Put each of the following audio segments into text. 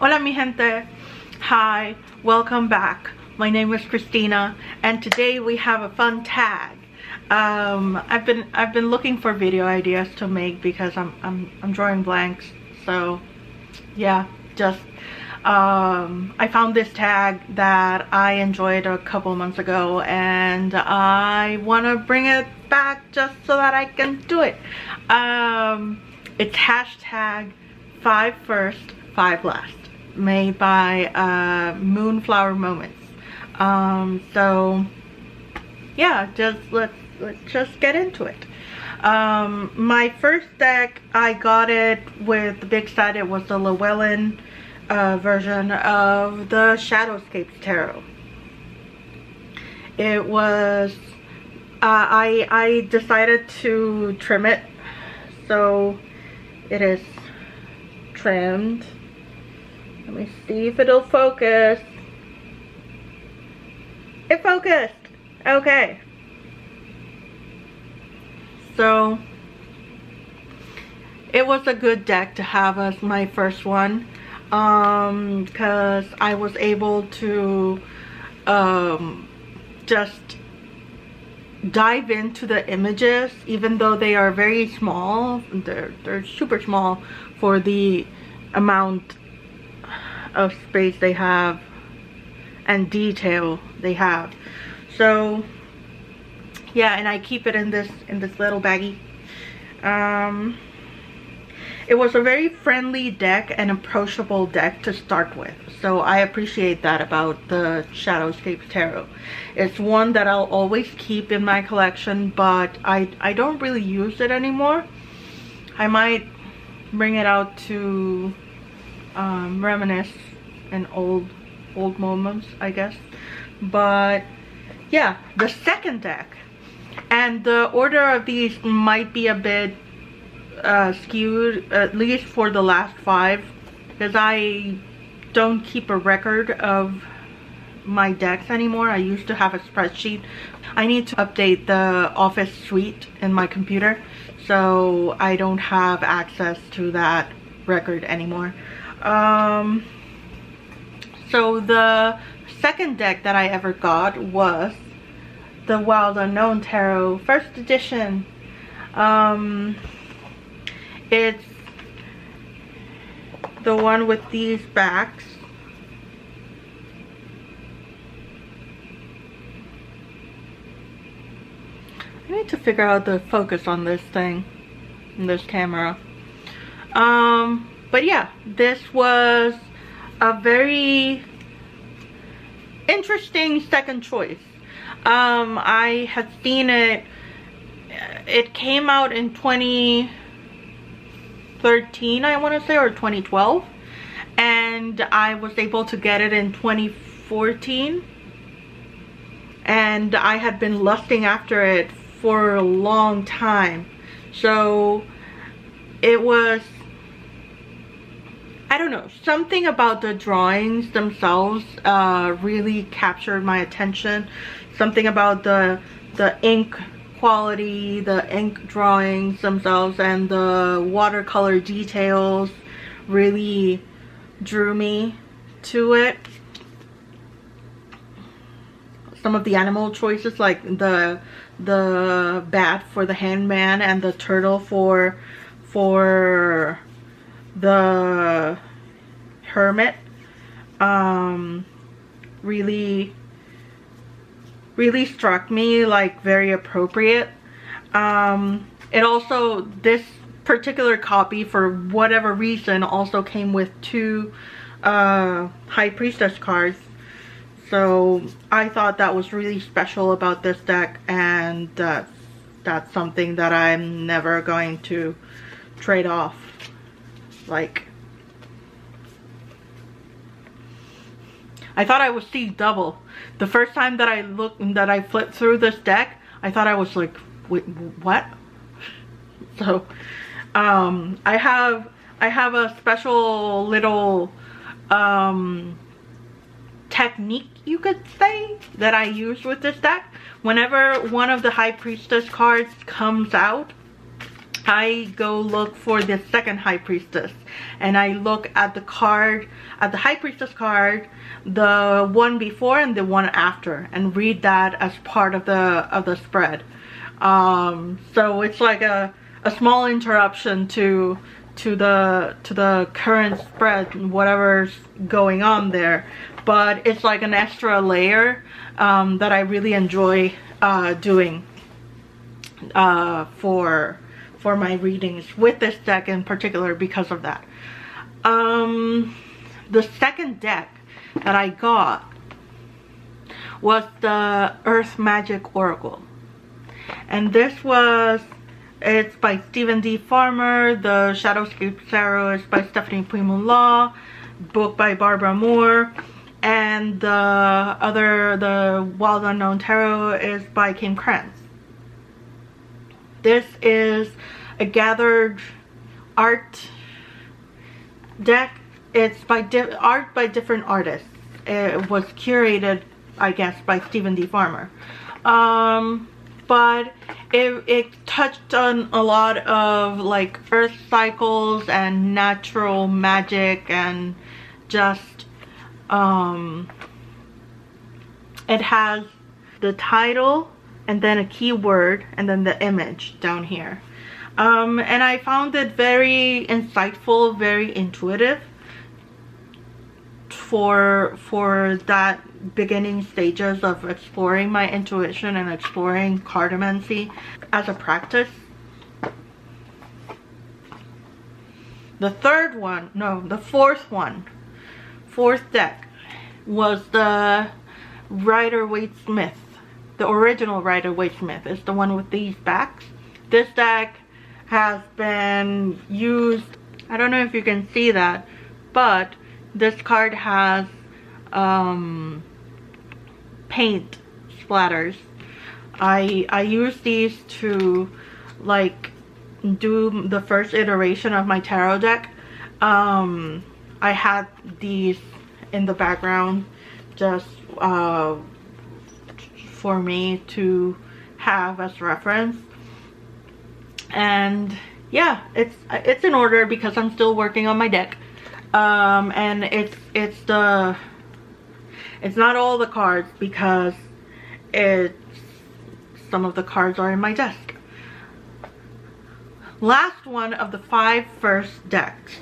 Hola mi gente. Hi, welcome back. My name is Cristina and today we have a fun tag. I've been looking for video ideas to make because I'm drawing blanks. So yeah, just I found this tag that I enjoyed a couple months ago and I want to bring it back just so that I can do it. It's hashtag 5 first 5 last, made by Moonflower Moments. So yeah, let's just get into it. My first deck, I got it with the big set. It was the Llewellyn version of the Shadowscapes Tarot. It was I decided to trim it, so it is trimmed. Let me see if it'll focus. It focused. Okay. So it was a good deck to have as my first one, because I was able to just dive into the images, even though they are very small. They're super small for the amount of space they have and detail they have. So yeah, and I keep it in this little baggie. It was a very friendly deck and approachable deck to start with, so I appreciate that about the Shadowscapes Tarot. It's one that I'll always keep in my collection, but I don't really use it anymore. I might bring it out to reminisce in old moments, I guess. But yeah, the second deck, and the order of these might be a bit skewed, at least for the last 5, because I don't keep a record of my decks anymore. I used to have a spreadsheet. I need to update the Office suite in my computer, so I don't have access to that record anymore. So the second deck that I ever got was the Wild Unknown Tarot first edition. It's the one with these backs. I need to figure out the focus on this thing, in this camera. But yeah, this was a very interesting second choice. I had seen it. It came out in 2013, I want to say, or 2012, and I was able to get it in 2014, and I had been lusting after it for a long time. So it was, I don't know, something about the drawings themselves really captured my attention. Something about the ink quality, the ink drawings themselves, and the watercolor details really drew me to it. Some of the animal choices, like the bat for the hangman and the turtle for the hermit, really struck me like very appropriate. It also, this particular copy, for whatever reason, also came with 2 High Priestess cards. So I thought that was really special about this deck, and that's something that I'm never going to trade off. Like, I thought I was seeing double. The first time that I flipped through this deck, I thought I was like, wait, what? So I have a special little technique, you could say, that I use with this deck. Whenever one of the High Priestess cards comes out, I go look for the second High Priestess, and I look at the card, at the High Priestess card, the one before and the one after, and read that as part of the spread. So it's like a small interruption to the current spread, whatever's going on there, but it's like an extra layer that I really enjoy doing for my readings with this deck in particular because of that. The second deck that I got was the Earth Magic Oracle, and it's by Stephen D. Farmer. The Shadowscapes Tarot is by Stephanie Puimulaw, book by Barbara Moore, and the Wild Unknown Tarot is by Kim Krantz. This is a gathered art deck. It's by art by different artists. It was curated, I guess, by Stephen D. Farmer. But it touched on a lot of like earth cycles and natural magic, and just it has the title and then a keyword and then the image down here. And I found it very insightful, very intuitive for that beginning stages of exploring my intuition and exploring cartomancy as a practice. The fourth deck was the Rider-Waite-Smith. The original Rider-Waite-Smith is the one with these backs. This deck has been used, I don't know if you can see that, but this card has paint splatters. I use these to like do the first iteration of my tarot deck. I had these in the background just for me to have as reference, and yeah, it's in order because I'm still working on my deck. And it's not all the cards because some of the cards are in my desk. Last one of the 5 first decks,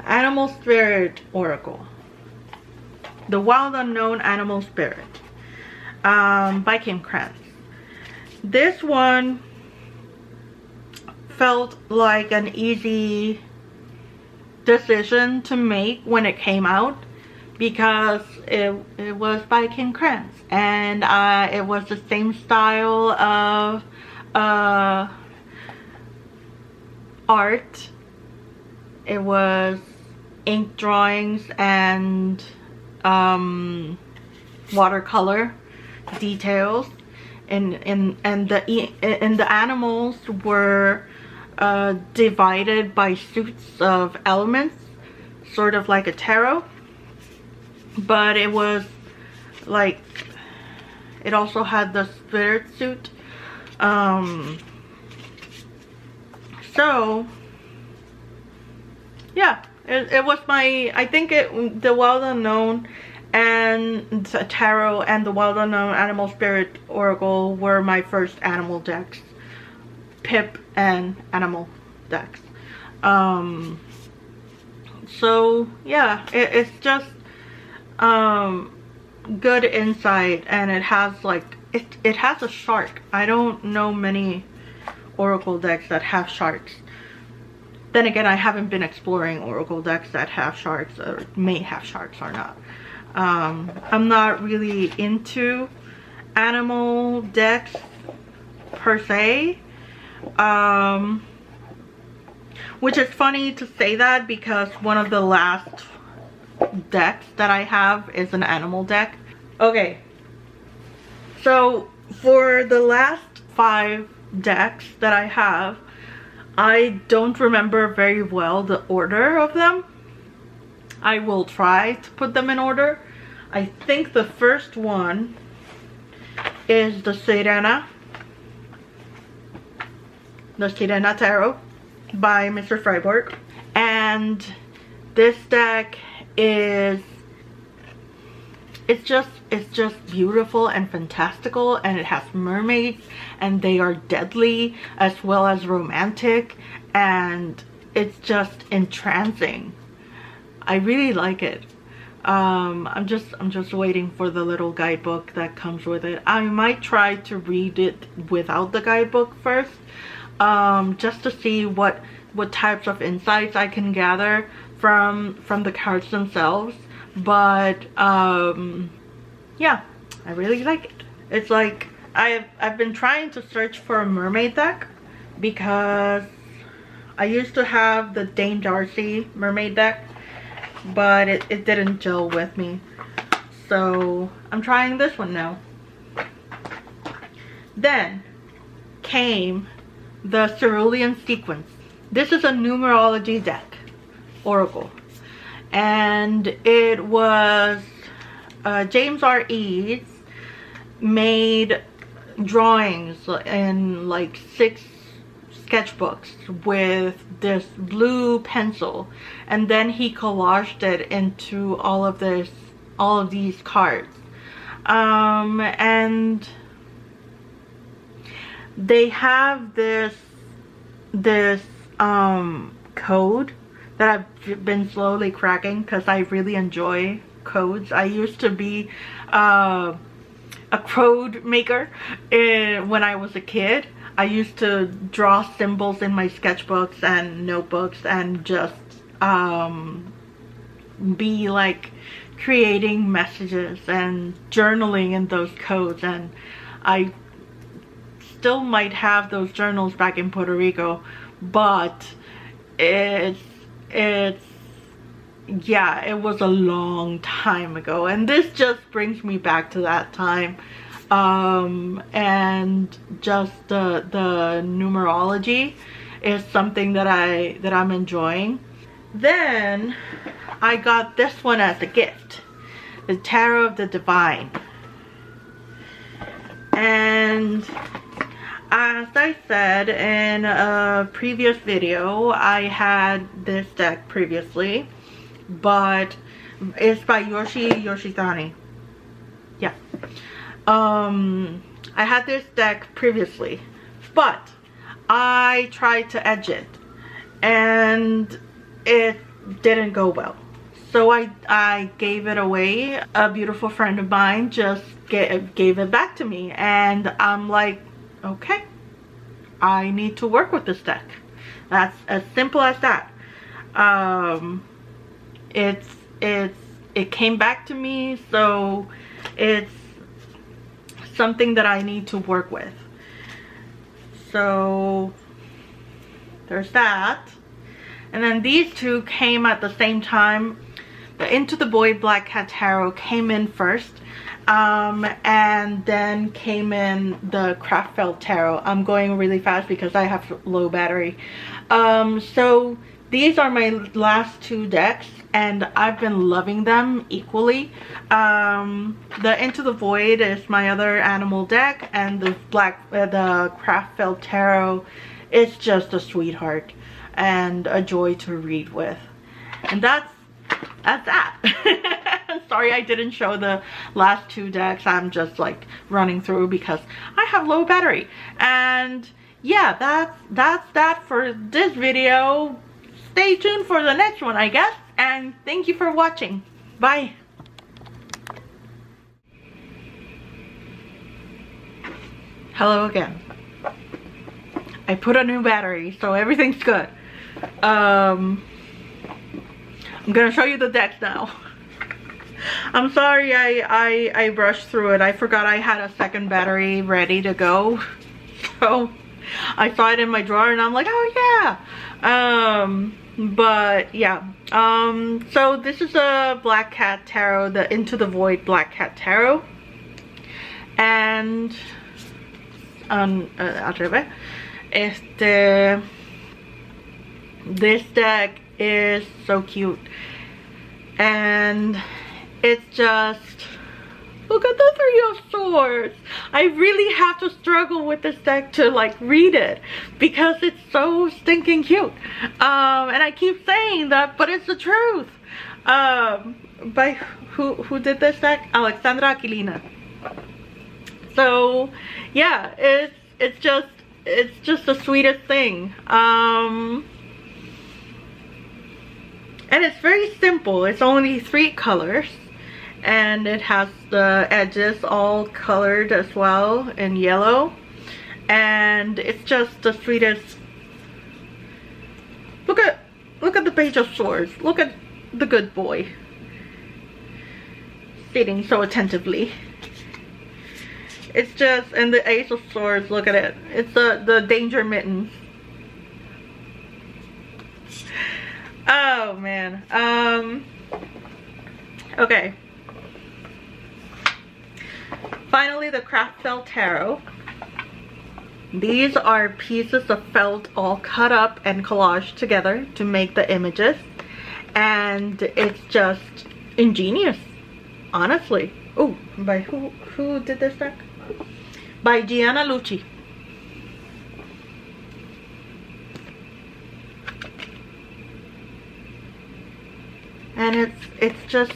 Animal Spirit Oracle, the Wild Unknown Animal Spirit, by Kim Krantz. This one felt like an easy decision to make when it came out because it was by Kim Krantz, and it was the same style of art. It was ink drawings and watercolor details, and the animals were divided by suits of elements, sort of like a tarot, but it was like, it also had the spirit suit. So yeah, it was my, I think the Wild Unknown and the Tarot and the Wild Unknown Animal Spirit Oracle were my first animal decks, pip and animal decks. So yeah, it's just good insight, and it has like it has a shark. I don't know many oracle decks that have sharks. Then again, I haven't been exploring oracle decks that have sharks or may have sharks or not. I'm not really into animal decks per se, which is funny to say that because one of the last decks that I have is an animal deck. Okay, so for the last 5 decks that I have, I don't remember very well the order of them. I will try to put them in order. I think the first one is the Sirena. the Sirena Tarot by Mr. Freiburg. And this deck is, it's just beautiful and fantastical, and it has mermaids, and they are deadly as well as romantic, and it's just entrancing. I really like it. I'm just waiting for the little guidebook that comes with it. I might try to read it without the guidebook first, just to see what types of insights I can gather from the cards themselves. But yeah, I really like it. It's like I've been trying to search for a mermaid deck, because I used to have the Dame Darcy mermaid deck, but it didn't gel with me, so I'm trying this one now. Then came the Cerulian Sequence. This is a numerology deck, oracle, and it was James R. Eads made drawings in like 6 sketchbooks with this blue pencil, and then he collaged it into all of these cards, and they have this code that I've been slowly cracking, because I really enjoy codes. I used to be a code maker when I was a kid. I used to draw symbols in my sketchbooks and notebooks, and just be like creating messages and journaling in those codes. And I still might have those journals back in Puerto Rico, but yeah, it was a long time ago, and this just brings me back to that time. And just the numerology is something that I'm enjoying. Then I got this one as a gift, the Tarot of the Divine. And as I said in a previous video, I had this deck previously, but it's by Yoshitani. Yeah. I had this deck previously, but I tried to edge it and it didn't go well, so I gave it away. A beautiful friend of mine just gave it back to me, and I'm like, okay, I need to work with this deck. That's as simple as that. It came back to me, so it's something that I need to work with. So there's that. And then these two came at the same time. The Into the Void Black Cat Tarot came in first, and then came in the Kraftfeld Tarot. I'm going really fast because I have low battery. So these are my last 2 decks, and I've been loving them equally. The Into the Void is my other animal deck, and the Kraftfeld Tarot is just a sweetheart and a joy to read with. And that's that. Sorry I didn't show the last 2 decks. I'm just like running through because I have low battery. And yeah, that's that for this video. Stay tuned for the next one, I guess, and thank you for watching. Bye. Hello again. I put a new battery, so everything's good. I'm gonna show you the decks now. I'm sorry I rushed through it. I forgot I had a second battery ready to go, so I saw it in my drawer and I'm like, oh yeah. But yeah, so this is a Black Cat Tarot, the Into the Void Black Cat Tarot, and al revés, this deck is so cute, and it's just Look at the Three of Swords. I really have to struggle with this deck to like read it because it's so stinking cute. And I keep saying that, but it's the truth. By who did this deck? Alexandra Aquilina. So yeah, it's just the sweetest thing. And it's very simple. It's only 3 colors, and it has the edges all colored as well in yellow, and it's just the sweetest. Look at the Page of Swords. Look at the good boy sitting so attentively. It's just, and the Ace of Swords, look at it. It's the danger mittens. Oh man. Okay. Finally, the craft felt tarot. These are pieces of felt all cut up and collaged together to make the images, and it's just ingenious, honestly. Oh, by who did this deck? By Gianna Lucci. And it's just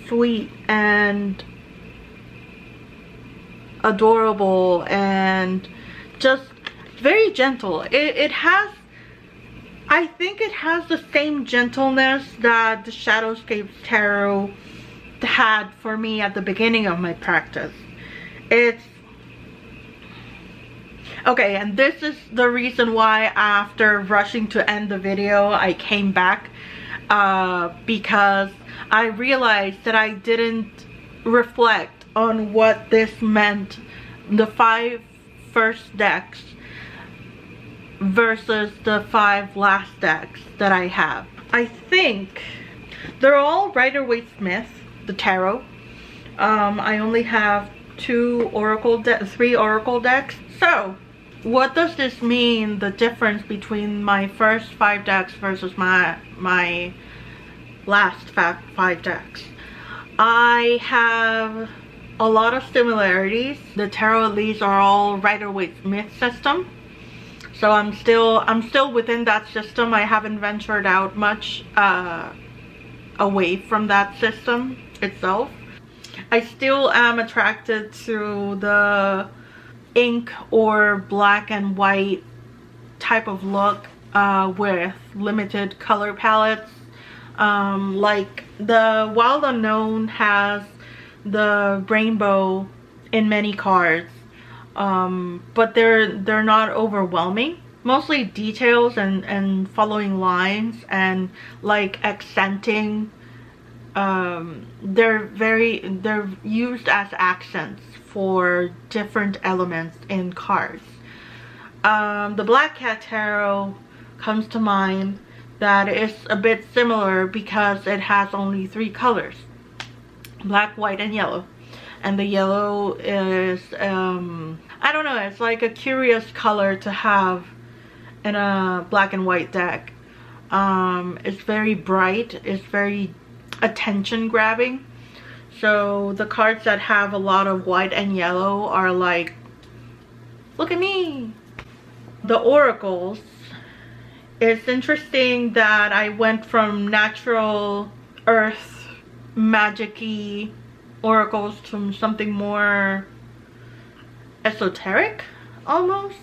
sweet and adorable and just very gentle. It has, I think it has the same gentleness that the Shadowscapes Tarot had for me at the beginning of my practice. It's okay, and this is the reason why after rushing to end the video I came back, because I realized that I didn't reflect on what this meant, the 5 first decks versus the 5 last decks that I have. I think they're all Rider-Waite-Smith, the tarot. I only have 3 oracle decks. So what does this mean, the difference between my first 5 decks versus my last 5 decks? I have a lot of similarities. The tarot leads are all Rider-Waite-Smith system, so I'm still within that system. I haven't ventured out much away from that system itself. I still am attracted to the ink or black and white type of look with limited color palettes. Like the Wild Unknown has the rainbow in many cards, but they're not overwhelming. Mostly details and following lines and like accenting. They're used as accents for different elements in cards. The Black Cat Tarot comes to mind. That is a bit similar because it has only 3 colors: black, white, and yellow. And the yellow is I don't know, it's like a curious color to have in a black and white deck. It's very bright, it's very attention grabbing. So the cards that have a lot of white and yellow are like, look at me. The oracles, it's interesting that I went from natural earth magic-y oracles to something more esoteric, almost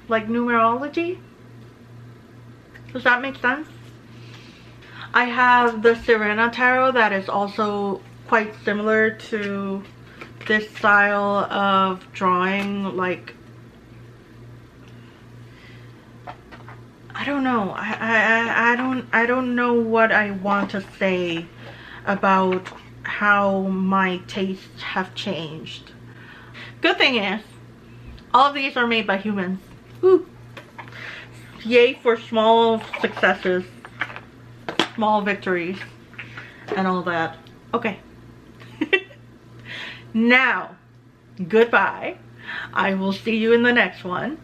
like numerology. Does that make sense? I have the Sirena Tarot that is also quite similar to this style of drawing. Like, I don't know. I don't know what I want to say about how my tastes have changed. Good thing is, all of these are made by humans. Woo. Yay for small successes, small victories, and all that. Okay. Now, goodbye. I will see you in the next one.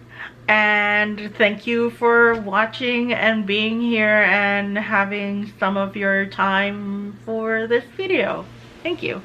And thank you for watching and being here and having some of your time for this video. Thank you.